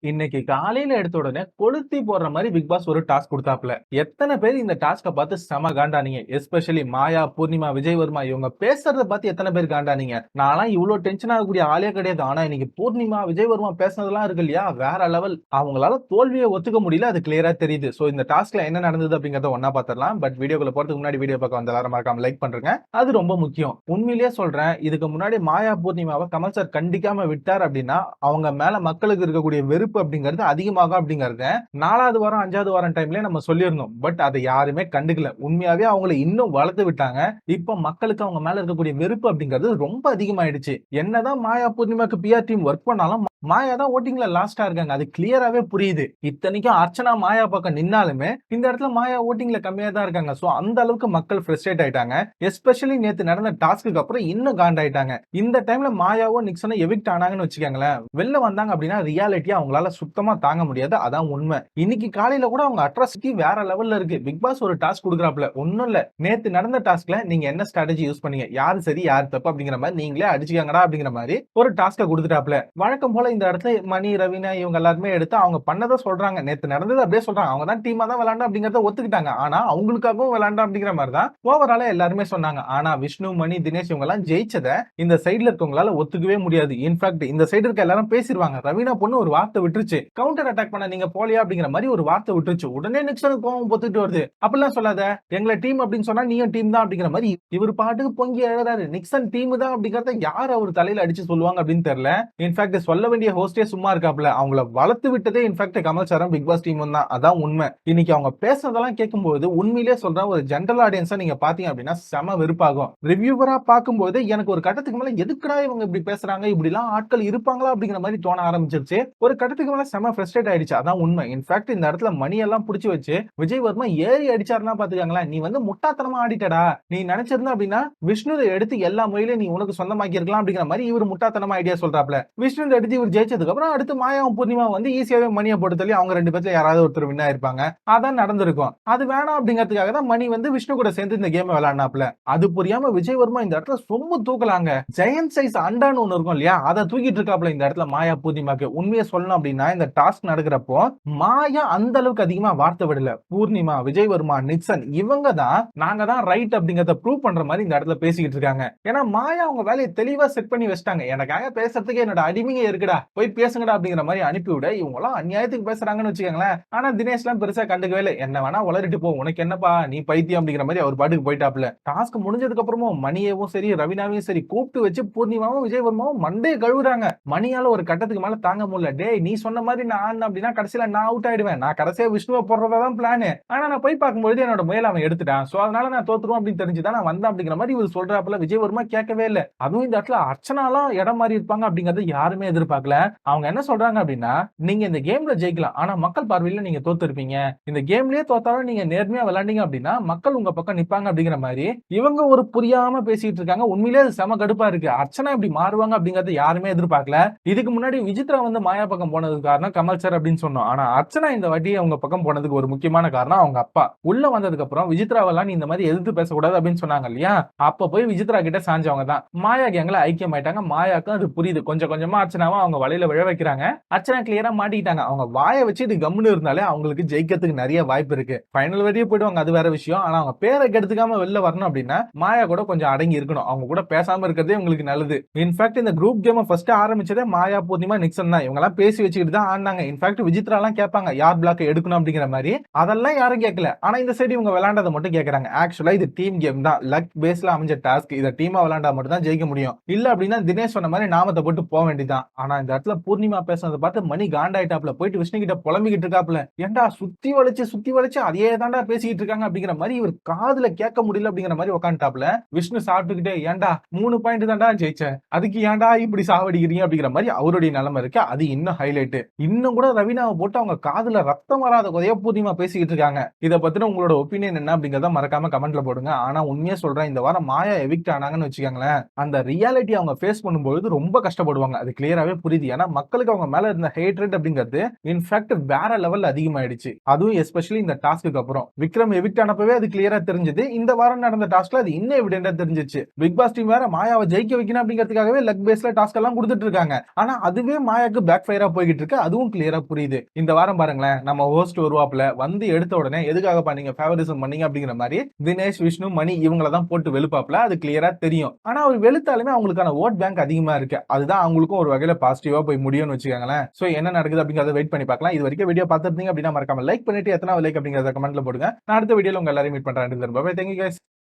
இன்னைக்கு காலையில எடுத்த உடனே கொளுத்தி போடுற மாதிரி பிக் பாஸ் ஒரு டாஸ்க் கொடுத்தாப்ல. எத்தனை பேர் இந்த டாஸ்க பார்த்து செம காண்டானீங்க? எஸ்பெஷலி மாயா, பூர்ணிமா, விஜய் வர்மா இவங்க பேசுறத பார்த்து எத்தனை பேர் காண்டானீங்க? நான்லாம் இவ்வளவு டென்ஷன் ஆகக்கூடிய ஆளே கிடையாது. ஆனா இன்னைக்கு பூர்ணிமா, விஜய் வர்மா பேசுனதெல்லாம் இருக்கு இல்லையா, வேற லெவல். அவங்களால தோல்வியை ஒத்துக்க முடியல, அது கிளியரா தெரியுது. சோ இந்த டாஸ்க்ல என்ன நடந்தது அப்படிங்கறத ஒன்னா பாத்திரலாம். பட் வீடியோக்குள்ள போறதுக்கு முன்னாடி வீடியோ பார்க்க வந்த எல்லாரும் மறக்காம லைக் பண்றேங்க. அது ரொம்ப முக்கியம். உண்மையிலேயே சொல்றேன், இதுக்கு முன்னாடி மாயா, பூர்ணிமாவை கமல் சார் கண்டிக்காம விட்டார் அப்படின்னா அவங்க மேல மக்களுக்கு இருக்கக்கூடிய வெறுப்பு அப்படிங்கிறது அதிகமாகும் அப்படிங்கறத 4வது வாரம் 5வது வாரம் டைம்லயே நம்ம சொல்லியிருந்தோம். பட் அதை யாருமே கண்டுக்கல. உண்மையாவே அவங்களை இன்னும் வளர்த்து விட்டாங்க. இப்ப மக்களுக்கு அவங்க மேல இருக்கக்கூடிய வெறுப்பு அப்படிங்கிறது ரொம்ப அதிகமாயிடுச்சு. என்னதான் மாயா, பூர்ணிமாக்கு பிஆர் டீம் ஒர்க் பண்ணாலும் மாயா தான் ஓட்டிங்ல லாஸ்டா இருக்காங்க. அது கிளியராவே புரியுது. இத்தனைக்கும் அர்ச்சனா மாயா பக்கம் நின்னாலுமே இந்த இடத்துல மாயா ஓட்டிங்ல கம்மியா தான் இருக்காங்க. சோ அந்த அளவுக்கு மக்கள் ஃப்ரஸ்ட்ரேட் ஆயிட்டாங்க. எஸ்பெஷலி நேத்து நடந்த டாஸ்க்கு அப்புறம் இன்னும் காண்டாயிட்டாங்க. இந்த டைம்ல மாயாவோ நிக்சனோ எவிக்ட் ஆனாங்கன்னு வச்சுக்கோங்களேன், வெளில வந்தாங்க அப்படின்னா ரியாலிட்டியா அவங்களால சுத்தமா தாங்க முடியாது. அதான் உண்மை. இன்னைக்கு காலையில கூட அவங்க அட்ராசிட்டி வேற லெவல்ல இருக்கு. பிக் பாஸ் ஒரு டாஸ்க் கொடுக்குறாப்ல. ஒண்ணும் இல்ல, நேத்து நடந்த டாஸ்க்ல நீங்க என்ன ஸ்ட்ராட்டஜி யூஸ் பண்ணீங்க, யாரு சரி யாரு தப்பு அப்படிங்கிற மாதிரி நீங்களே அடிச்சுக்கங்கடா அப்படிங்கிற மாதிரி ஒரு டாஸ்க கொடுத்துட்டாப்ல. வழக்கம் போல இந்த இடத்துல மணி, ரவீனா இவங்க எல்லாருமே எடுத்து அவங்க பண்ணதை சொல்றாங்க. நேத்து நடந்தது அப்படியே சொல்றாங்க. அவங்க தான் டீமா தான் விளையாண்டா அப்படிங்கறத ஒத்துக்கிட்டாங்க. ஆனா அவங்களுக்காகவும் விளையாண்டா அப்படிங்கிற மாதிரி தான் ஓவராலா எல்லாருமே சொன்னாங்க. ஆனா விஷ்ணு, மணி, தினேஷ் இவங்க எல்லாம் ஜெயிச்சத இந்த சைடுல இருக்கவங்களால ஒத்துக்கவே முடியாது. இன்ஃபேக்ட் இந்த சைடு இருக்க எல்லாரும் பேசிடுவாங்க. ரவீனா பொண்ணு ஒரு வார்த்தை விட்டுருச்சு, கவுண்டர் அட்டாக் பண்ண நீங்க போலியா அப்படிங்கிற மாதிரி ஒரு வார்த்தை விட்டுருச்சு. உடனே நிக்சனுக்கு கோவம் பொத்துட்டு வருது. அப்படிலாம் சொல்லாத, எங்களை டீம் அப்படின்னு சொன்னா நீயும் டீம் தான் அப்படிங்கிற மாதிரி இவர் பாட்டுக்கு பொங்கி எழுறாரு. நிக்சன் டீம் தான் அப்படிங்கறத யார் அவர் தலையில அடிச்சு சொல்லுவாங்க அப்படின்னு தெரியல. இன்ஃபேக்ட் சொல்ல வேண்டிய ஹோஸ்டே சும்மா இருக்காப்ல. அவங்கள வளர்த்து விட்டதே இன்ஃபேக்ட் கமல் சாரும் பிக் பாஸ் டீம் தான். அதான் உண்மை. இன்னைக்கு அவங்க பேசுறதெல்லாம் கேட்கும்போது உண்மையிலேயே சொல்றேன், ஒரு ஜெனரல் ஆடியன்ஸா நீங்க பாத்தீங்க அப்படின்னா செம வெறுப்பாகும். ரிவ்யூவரா பார்க்கும்போது எனக்கு ஒரு கட்டத்துக்கு மேல எதுக்குடா இவங்க இப்படி பேசுறாங்க, இப்படி எல்லாம் ஆட்கள் இருப்பாங்களா அப்படிங்கிற மாதிரி தோண ஆரம்பிச்சிருச்சு. ஒரு கட்டத்துக்கு மேல செம ஃப்ரஸ்ட்ரேட் ஆயிடுச்சு. அதான் உண்மை. இன்ஃபேக்ட் இந்த இடத்துல மணி எல்லாம் புடிச்சு வச்சு விஜய் வர்மா ஏறி அடிச்சாருன்னா பாத்துக்காங்களேன், நீ வந்து முட்டாத்தனமா ஆடிட்டடா, நீ நினைச்சிருந்தா அப்படின்னா விஷ்ணு எடுத்து எல்லா முறையிலும் நீ உனக்கு சொந்தமாக்கி இருக்கலாம் அப்படிங்கிற மாதிரி இவர் முட்டாத்தனமா ஐடியா சொல்றாப்ல. விஷ்ணு எடுத்து இவர் ஜெயிச்சதுக்கு அப்புறம் அடுத்து மாயாவும் பூர்ணிமா வந்து ஈஸியாவே மணியை போட்டு தள்ளி அவங்க ரெண்டு பேர்ல யாராவது ஒருத்தர் வின் ஆயிருப்பாங்க. அதான் நடந்திருக்கும். அது வேணாம் அப்படிங்கிறதுக்காக தான் மணி வந்து விஷ்ணு கூட சேர்ந்து இந்த கேம் விளையாடினாப்ல. அது புரியாம விஜய் வர்மா இந்த இடத்துல சொம்பு தூக்கலாங்க. ஜெயண்ட் சைஸ் அண்டான்னு ஒண்ணு இருக்கும் இல்லையா, அதை தூக்கிட்டு இருக்காப்ல இந்த இடத்துல மாயா, பூர்ணிமாக்கு. உண்மையை சொல்லணும் அப்படின்னா இந்த டாஸ்க் நடக்கிறப்போ மாயா அந்த அளவுக்கு அதிகமா வார்த்தை விடல. பூர்ணிமா, விஜய் வர்மா, நிக்சன் இவங்க தான் நாங்க தான் ரைட் அப்படிங்கறத ப்ரூவ் பண்ற மாதிரி இந்த இடத்துல பேசிக்கிட்டு இருக்காங்க. ஏன்னா மாயா அவங்க வேலையை தெளிவா செட் பண்ணி வச்சிட்டாங்க. எனக்காக பேசுறதுக்கு என்னோட அடிமைங்க இருக்குடா, போய் பேசுங்கடா அப்படிங்கிற மாதிரி அனுப்பிவிட இவங்க எல்லாம் அநியாயத்துக்கு பேசுறாங்கன்னு வச்சுக்கோங்களேன். ஆனா தினேஷ் எல்லாம் பெருசா கண்டுக்கவே இல்லை. என்ன வேணா வளரிட்டு போ, உனக்கு என்னப்பா, நீ பைத்தியம் அப்படிங்கிற மாதிரி அவர் பாட்டுக்கு போயிட்டாப்ல. டாஸ்க் முடிஞ்சதுக்கு அப்புறமும் மணியவும் சரி ரவீனாவையும் சரி கூப்பிட்டு வச்சு பூர்ணிமாவும் விஜய் வர்மாவும் மண்டே கழுவுறாங்க. மணியால ஒரு கட்டத்துக்கு மேல தாங்க முடியல. டேய், நீ சொன்ன மாதிரி நான் அப்படின்னா கடைசியில நான் அவுட் ஆயிடுவேன். நான் கடைசியா விஷ்ணுவை போடுறதான் பிளான். ஆனா நான் போய் பார்க்கும்போது என்னோட முயல அவன் எடுத்துட்டான். சோ அதனால நான் தோத்துருவோம் அப்படின்னு தெரிஞ்சுதான் நான் வந்தேன் அப்படிங்கிற மாதிரி இவர் சொல்றாப்புல. விஜய் வர்மா கேட்கவே இல்லை. அதுவும் இந்த இடத்துல அர்ச்சனாலாம் இடம் மாறி இருப்பாங்க அப்படிங்கறது யாருமே எதிர்பார்க்கல. அவங்க என்ன சொல்றாங்க அப்படின்னா, நீங்க இந்த கேம்ல ஜெயிக்கலாம், ஆனா மக்கள் பார்வையில நீங்க தோத்து இருப்பீங்க. இந்த கேம்லயே தோத்தாலும் நீங்க நேர்மையா விளையாண்டீங்க அப்படின்னா மக்கள் உங்க பக்கம் நிப்பாங்க அப்படிங்கிற மாதிரி இவங்க ஒரு புரியாம பேசிட்டு இருக்காங்க. உண்மையிலேயே அது செம கடுப்பா இருக்கு. அர்ச்சனா இப்படி மாறுவாங்க அப்படிங்கறது யாருமே எதிர்பார்க்கல. இதுக்கு முன்னாடி விசித்ரா வந்து மாயா பக்கம் போனதுக்கு காரணம் கமல் சார் அப்படின்னு சொன்னோம். ஆனா அர்ச்சனா இந்த வாட்டி அவங்க பக்கம் போனதுக்கு ஒரு முக்கியமான காரணம் அவங்க அப்பா. உள்ள வந்ததுக்கு அப்புறம் விசித்ராவெல்லாம் நீ இந்த மாதிரி எதிர்த்து பேசக்கூடாது அப்படின்னு சொன்னாங்க இல்லையா, அப்ப போய் விசித்ரா கிட்ட சாஞ்சவங்க தான் மாயா கேங்ல ஐக்கியம் ஆயிட்டாங்க. மாயாக்கும் அது புரியுது. கொஞ்சம் கொஞ்சமா அர்ச்சனாவை அவங்க வலையில விழ வைக்கிறாங்க. அர்ச்சனா கிளியரா மாட்டிட்டாங்க. அவங்க வாயை வச்சு இது கம்முன்னு இருந்தாலே அவங்களுக்கு ஜெயிக்கிறதுக்கு நிறைய வாய்ப்பு இருக்கு. ஃபைனல் வரையும் போயிடுவாங்க, அது வேற விஷயம். ஆனா அவங்க பேரை கெடுத்துக்காம வெளில வரணும் அப்படின்னா மாயா கூட கொஞ்சம் அடங்கி இருக்கணும். அவங்க கூட பேசாம இருக்கிறதே உங்களுக்கு நல்லது. இன்ஃபேக்ட் இந்த குரூப் கேம் ஃபர்ஸ்ட் ஆரம்பிச்சதே மாயா, பூர்ணிமா, நிக்சன் தான். இவங்க எல்லாம் பேசி வச்சுக்கிட்டு தான் ஆடினாங்க. இன்ஃபேக்ட் விசித்ரா எல்லாம் கேட்பாங்க யார் பிளாக் எடுக்கணும் அப்படிங்கிற மாதிரி. அதெல்லாம் யாரும் கேட்கல. ஆனா இந்த சைடு இவங்க விளையாண்டதை மட்டும் கேட்கறாங்க. ஆக்சுவலா இது டீம் கேம் தான். லக் பேஸ்ல அமைஞ்ச டாஸ்க். இதை டீமா விளையாண்டா மட்டும் தான் ஜெயிக்க முடியும். இல்ல அப்படின்னா தினேஷ் சொன்ன மாதிரி நாமத்தை போட்டு போக வேண்டியதான். ஆனா இந்த இடத்துல பூர்ணிமா பேசுறதை பார்த்து மணி காண்டாயிட்டாப்ல. போயிட்டு விஷ்ணு கிட்ட புலம்பிக்கிட்டு இருக்காப்ல. ஏன்டா சுத்தி வளைச்சு அதே தாண்டா பேசிக்கிட்டு இருக்காங்க அப்படிங்கிற மாதிரி இவர் காதுல கேட்க முடியல அப்படிங்கிற மாதிரி உட்காந்துட்டாப்ல. விஷ்ணு சாப்பிட்டுக்கிட்டே ஏன்டா 3 பாயிண்ட் தாண்டா ஜெயிச்சேன், அதுக்கு ஏன்டா இப்படி சாவடிக்கிறீங்க அப்படிங்கிற மாதிரி அவருடைய நிலைமை இருக்கு. அது இன்னும் ஹைலைட். இன்னும் கூட ரவீனாவை போட்டு அவங்க காதுல ரத்தம் வராத கதையா பூர்ணிமா பேசிக்கிட்டு இருக்காங்க. இதை பத்தின உங்களோட ஒப்பீனியன் என்ன அப்படிங்கறத மறக்காம கமெண்ட்ல போடுங்க. ஆனா உண்மையா சொல்றேன், இந்த வாரம் மாயா எவிக்ட் ஆனாங்கன்னு வச்சுக்கோங்களேன், அந்த ரியாலிட்டி அவங்க ஃபேஸ் பண்ணும்போது ரொம்ப கஷ்டப்படுவாங்க. அது கிளியராவே புரியுது. புரியுது. ஏன்னா மக்களுக்கு அவங்க மேல இருந்த ஹேட்ரட் அப்படிங்கிறது இன்ஃபேக்ட் வேற லெவல்ல அதிகமாயிடுச்சு. அதுவும் எஸ்பெஷலி இந்த டாஸ்க்கு அப்புறம் விக்ரம் எவிக்ட் ஆனப்பவே அது கிளியரா தெரிஞ்சது. இந்த வாரம் நடந்த டாஸ்க்ல அது இன்னும் எவிடென்ட்டா தெரிஞ்சிச்சு. பிக் பாஸ் டீம் வேற மாயாவை ஜெயிக்க வைக்கணும் அப்படிங்கிறதுக்காகவே லக் பேஸ்ல டாஸ்க் எல்லாம் கொடுத்துட்டு இருக்காங்க. ஆனா அதுவே மாயாக்கு பேக் ஃபயரா போய்கிட்டு இருக்கு. அதுவும் கிளியரா புரியுது. இந்த வாரம் பாருங்களேன், நம்ம ஹோஸ்ட் வருவாப்ல வந்து எடுத்த உடனே எதுக்காக பண்ணீங்க ஃபேவரிசம் பண்ணீங்க அப்படிங்கிற மாதிரி தினேஷ், விஷ்ணு, மணி இவங்கள தான் போட்டு வெளுப்பாப்ல. அது கிளியரா தெரியும். ஆனா அவர் வெளுத்தாலுமே அவங்களுக்கான ஓட் பேங்க் அதிகமா இருக்கு. அதுதான் அவங்களுக்கும் ஒரு வகையில பாசிட்டிவா போய் முடியும்னு வச்சுக்கோங்களேன். சோ என்ன நடக்குது அப்படிங்கறத வெயிட் பண்ணி பார்க்கலாம். இது வரைக்கும் வீடியோ பார்த்திருந்தீங்க அப்படின்னா மறக்காம லைக் பண்ணிட்டு எத்தனாவது லைக் அப்படிங்கறத கமெண்ட்ல போடுங்க. நான் அடுத்த வீடியோல உங்க எல்லாரையும் மீட் பண்றேன். Bye bye. Thank you guys.